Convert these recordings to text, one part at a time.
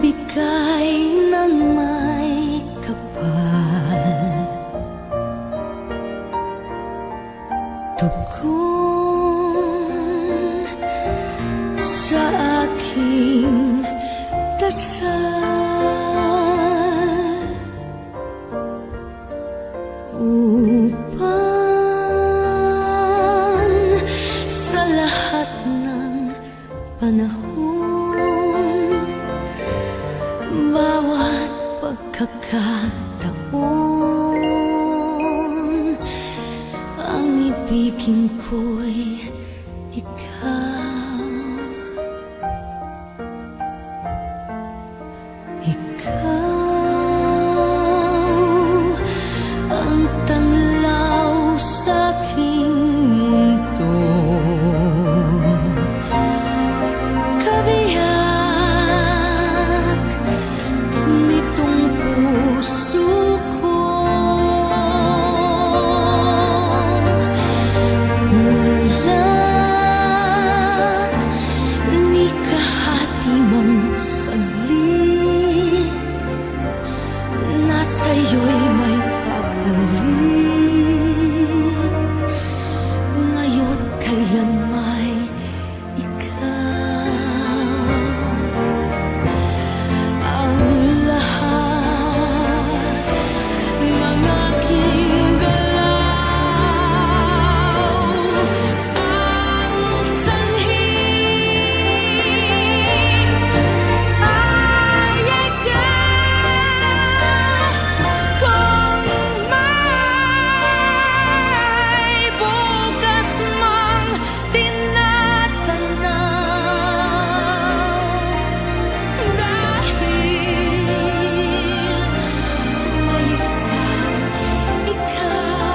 bigay ng may kapal, tugon sa aking dasal, upang sa lahat ng panahon, bawat pagkakataon, ang ibigin ko'y ikaw. Ikaw ang tanglaw sa'king mundo, kabiyak nitong puso ko. Wala ni kahati mang saglit na sa'yo'y may papalit, ngayon kailan may ikaw. Ang lahat ng aking galaw, ang sanhi ay ikaw. Kung may bukas mang tinatanaw, dahil may isang ikaw.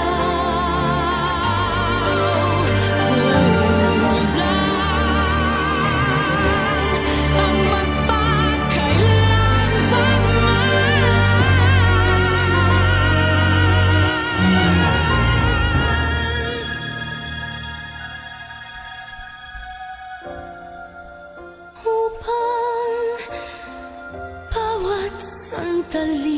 Kulang ang magpakailanman, upang bawat sandali